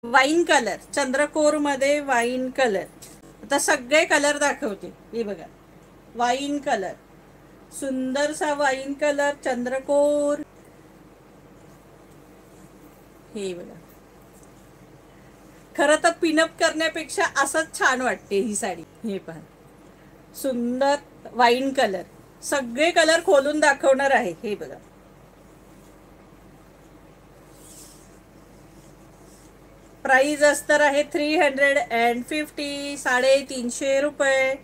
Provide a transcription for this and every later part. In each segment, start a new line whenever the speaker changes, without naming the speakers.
Wine colour, चंद्रकोर मध्ये wine colour. आता सगळे कलर दाखवते. हे बघा, वाईन कलर, सुंदरसा वाईन कलर, चंद्रकोर. हे बघा, खरं तर पिनअप करण्यापेक्षा असंच छान वाटते ही साडी. हे पहा, सुंदर वाईन कलर. सगळे कलर खोलून दाखवणार आहे. हे बघा, प्राइस असणार आहे 350, 350 रुपये.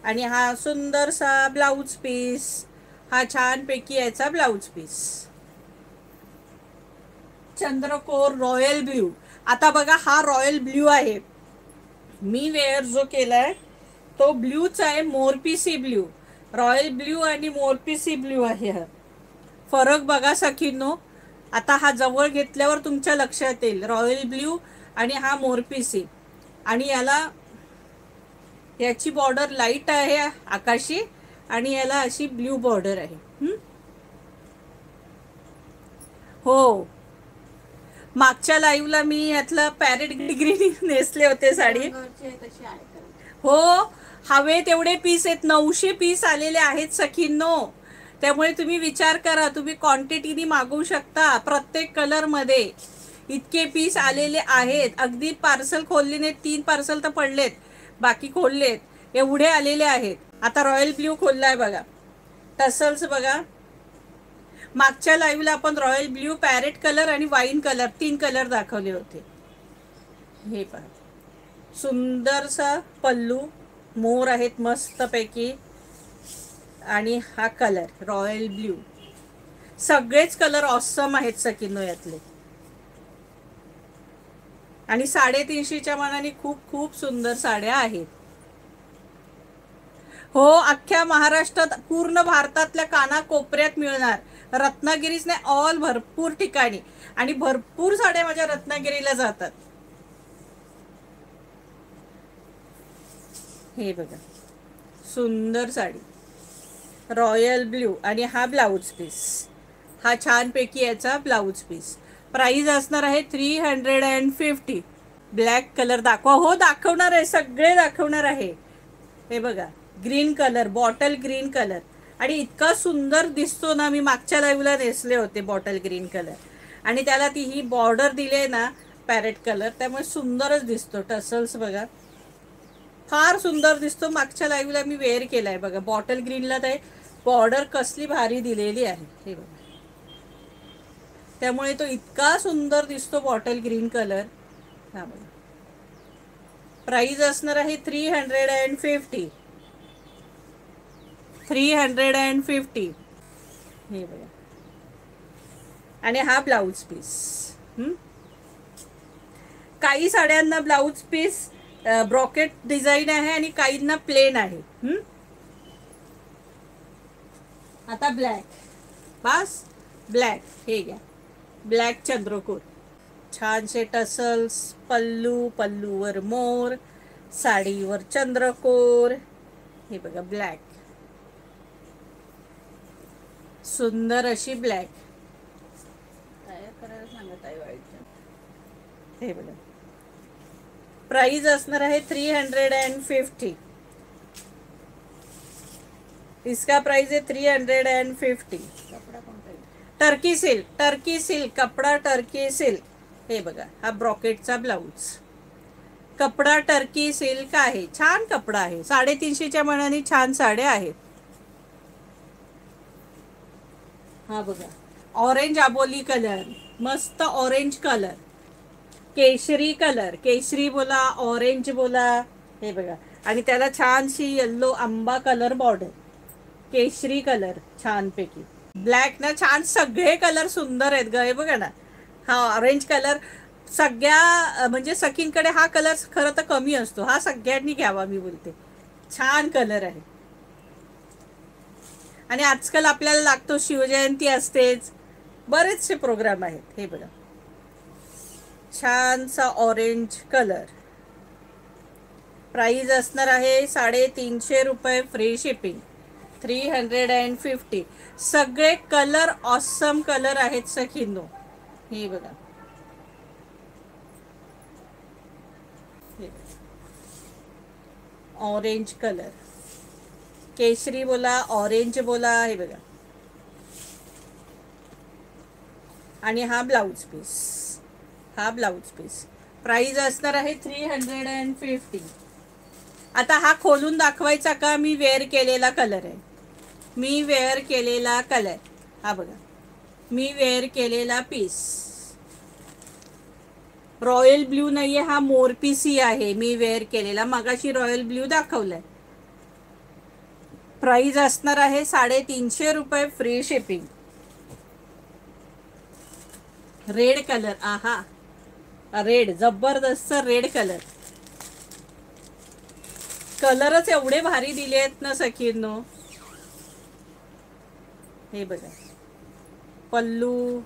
आणि हा सुंदरसा ब्लाऊज पीस, हा छानपैकी याचा ब्लाऊज पीस, चंद्रकोर रॉयल ब्ल्यू. आता बघा, हा रॉयल ब्ल्यू आहे. मी वेअर जो केलाय तो ब्ल्यूच आहे, मोरपीसी ब्ल्यू. रॉयल ब्ल्यू आणि मोरपीसी ब्ल्यू आहे. हा फरक बघा सखींनो. आता हा जवळ घेतल्यावर तुमच्या लक्षात येईल, रॉयल ब्ल्यू आणि हा मोरपीसी. आणि याची बॉर्डर लाईट आहे आकाशी, आणि याला अशी ब्ल्यू बॉर्डर आहे. हो, मागच्या लाईव्हला मी यातलं पॅरेट ग्रीन नेसले होते साडी. हो, हवे तेवढे पीस आहेत, 900 पीस आलेले आहेत सखींनो. त्यामुळे तुम्ही विचार करा, तुम्ही क्वांटिटीनी मागवू शकता. प्रत्येक कलर मध्ये इतके पीस आलेले आहेत. अगदी पार्सल खोलले नाहीत, 3 पार्सल तर पडलेत, बाकी खोललेत, एवढे आलेले आहेत. आता रॉयल ब्ल्यू खोललाय बघा, टसल्स बघा. मागच्या लाईव्हला आपण रॉयल ब्ल्यू, पॅरेट कलर आणि वाईन कलर 3 कलर दाखवले होते. हे पहा, सुंदरसा पल्लू, मोर आहेत मस्तपैकी. आणि हा कलर रॉयल ब्ल्यू. सगळेच कलर ऑसम आहेत सकिनो यातले. आणि 350च्या मानाने खूप खूप सुंदर साड्या आहेत. हो, अख्ख्या महाराष्ट्रात, पूर्ण भारतातल्या कानाकोपऱ्यात मिळणार. रत्नागिरीच नाही, ऑल भरपूर ठिकाणी. आणि भरपूर साड्या माझ्या रत्नागिरीला जातात. हे बघा, सुंदर साडी, रॉयल ब्ल्यू. आणि हा ब्लाऊज पीस, हा छानपैकी याचा ब्लाऊज पीस. प्राइस असणार आहे 350. ब्लॅक कलर दाखवा. हो, दाखवणार आहे, सगळे दाखवणार आहे. हे बघा, green colour, bottle green colour. आणि इतका सुंदर दिसतो ना. मी मागच्या लाईव्हला नेसले होते बॉटल ग्रीन कलर, आणि त्याला ती ही बॉर्डर दिली आहे ना पॅरेट कलर, त्यामुळे सुंदरच दिसतो. टसल्स बघा, फार सुंदर दिसतो. मागच्या लाईव्हला मी वेअर केलाय बघा, बॉटल ग्रीनला ते बॉर्डर कसली भारी दिलेली आहे. हे बघा, त्यामुळे तो इतका सुंदर दिसतो बॉटल ग्रीन कलर. हा बघा, प्राइस असणार आहे 350. 350. हे बघा, आणि हा ब्लाऊज पीस. काही साड्यांना ब्लाऊज पीस ब्रॉकेट डिझाईन आहे आणि काहींना प्लेन आहे. आता ब्लॅक, बस ब्लॅक. हे घ्या, ब्लॅक चंद्रकोर. छानसे टसल्स, पल्लू, पल्लूवर मोर, साडीवर चंद्रकोर. हे बघा, ब्लॅक, सुंदर अशी ब्लॅक. तयार करायला सांगत आहे व्हाईट. हे बघा, प्राइस असणार आहे 350. इसका प्राइस है 350. टर्की सिल्क, टर्की सिल्क कपडा, टर्की सिल्क. हे बघा, हा ब्रॉकेटचा ब्लाऊज. कपडा टर्की सिल्क आहे, छान कपडा आहे. 350च्या मनाने छान साड्या आहेत. हा बघा, ऑरेंज आबोली कलर, मस्त ऑरेंज कलर, केशरी कलर, केशरी बोला, ऑरेंज बोला. हे बघा, आणि त्याला छानशी येल्लो आंबा कलर बॉर्डर, केशरी कलर छानपैकी. ब्लॅक ना, छान, सगळे कलर सुंदर आहेत ग. हे बघा ना, हा ऑरेंज कलर सगळ्या, म्हणजे सखींकडे हा कलर खरं तर कमी असतो, हा सगळ्यांनी घ्यावा मी बोलते. छान कलर आहे. आणि आजकाल आपल्याला लागतो, शिवजयंती असतेच, बरेचसे प्रोग्राम आहेत. हे बघा, छानसा ऑरेंज कलर. प्राइस असणार आहे 350 रुपये, फ्री शिपिंग. 350. सगळे कलर ऑसम कलर आहेत सखींनो. हे बघा, ऑरेंज कलर, केशरी बोला, ऑरेंज बोला, हे बघा. आणि हा ब्लाऊज पीस, हा ब्लाऊज पीस. प्राइस असणार आहे 350. आता हा खोलून दाखवायचा का? मी वेअर केलेला कलर आहे, मी वेअर केलेला कलर. हा बघा, मी वेअर केलेला पीस. रॉयल ब्ल्यू नाहीये, हा मोरपीसी आहे मी वेअर केलेला. मगाशी रॉयल ब्ल्यू दाखवलाय. प्राइस असणार आहे 350 रुपये, फ्री शिपिंग. रेड कलर, आहा, रेड, जबरदस्त रेड कलर. कलरच एवढे भारी दिले आहेत ना सखींनो. हे बघा पल्लू,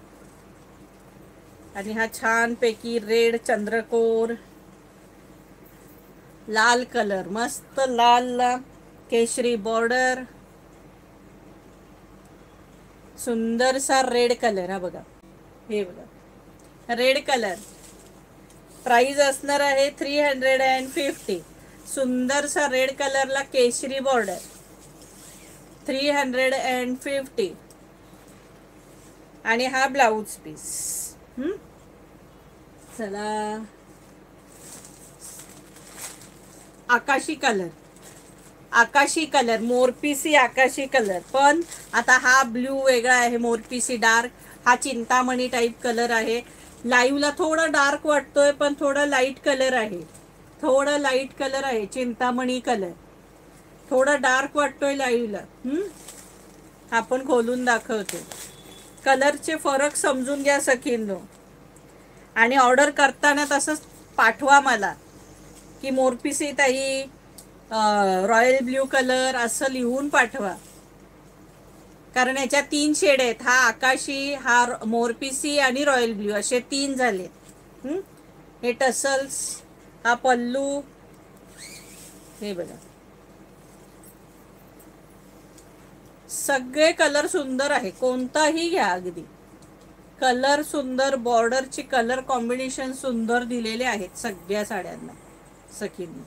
आणि हा छान पैकी रेड चंद्रकोर, लाल कलर, मस्त लाल केशरी बॉर्डर, सुंदरसा रेड कलर. हा बघा, हे बघा रेड कलर. प्राइस असणार आहे 350. सुंदरसा रेड कलरला केशरी बॉर्डर, 350. आणि हा ब्लाऊज पीस. चला, आकाशी कलर, आकाशी कलर, मोरपीसी आकाशी कलर. पण आता हा ब्ल्यू वेगळा आहे, मोरपीसी डार्क. हा चिंतामणी टाईप कलर आहे. लाईव्हला थोडा डार्क वाटतोय, पण थोडा लाईट कलर आहे, थोडा लाईट कलर आहे, चिंतामणी कलर. थोडा डार्क वाटतोय लाईव्हला. आपण खोलून दाखवतो. कलरचे फरक समजून घ्या सखींनो, आणि ऑर्डर करताना तसंच पाठवा मला की मोरपीसी ताई, रॉयल ब्ल्यू कलर असं लिहून पाठवा. कारण याच्या 3 शेड आहेत. हा आकाशी, हा मोरपीसी आणि रॉयल ब्ल्यू, असे 3 झाले. हे टसल्स, हा पल्लू. हे बघा, सगळे कलर सुंदर आहे, कोणताही घ्या अगदी. कलर सुंदर, बॉर्डरची कलर कॉम्बिनेशन सुंदर दिलेले आहेत सगळ्या साड्यांना सखींनी.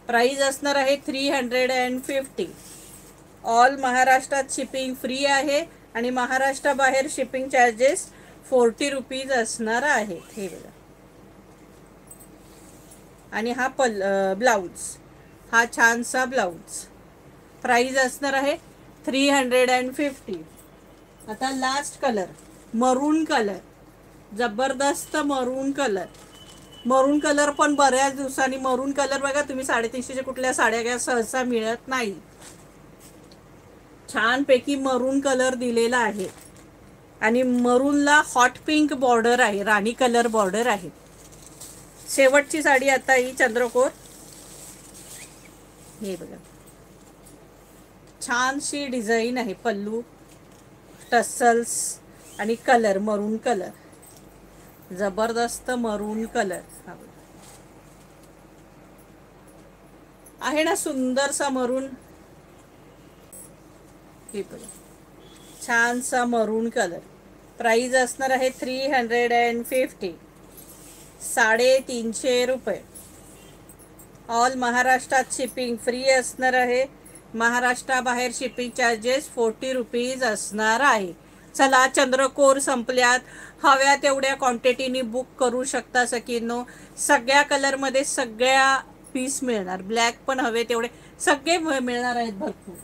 प्राइस असणार आहे 350. ऑल महाराष्ट्रात शिपिंग फ्री आहे, आणि महाराष्ट्राबाहेर शिपिंग चार्जेस 40 रुपीज असणार आहेत. हे बघा, आणि हा ब्लाऊज, हा छानसा ब्लाऊज. प्राइस असणार आहे 350. आता लास्ट कलर, मरून कलर, जबरदस्त मरून कलर. मरून कलर पण बऱ्याच दिवसांनी, मरून कलर बघा तुम्ही 350च्या कुठल्या साड्या घ्या, सहसा मिळत नाही. छानपैकी मरून कलर दिलेला आहे, आणि मरूनला हॉट पिंक बॉर्डर आहे, राणी कलर बॉर्डर आहे. शेवटची साडी आता ही चंद्रकोर. हे बघा, छानशी डिझाईन आहे, पल्लू, टसल्स, आणि कलर मरून कलर, जबरदस्त मरून कलर. हा बघा, आहे ना सुंदरसा मरून. हे बघा, छानसा मरून कलर. प्राइस असणार आहे 350, 350 रुपये. ऑल महाराष्ट्रात शिपिंग फ्री असणार आहे, महाराष्ट्राबाहेर शिपिंग चार्जेस 40 रुपीज असणार आहे. चला, चंद्रकोर संपल्यात. हव्या तेवढ्या क्वांटिटीनी बुक करू शकता सखींनो. सगळ्या कलरमध्ये सगळ्या पीस मिळणार, ब्लॅक पण हवे तेवढे सगळे मिळणार आहेत भरपूर.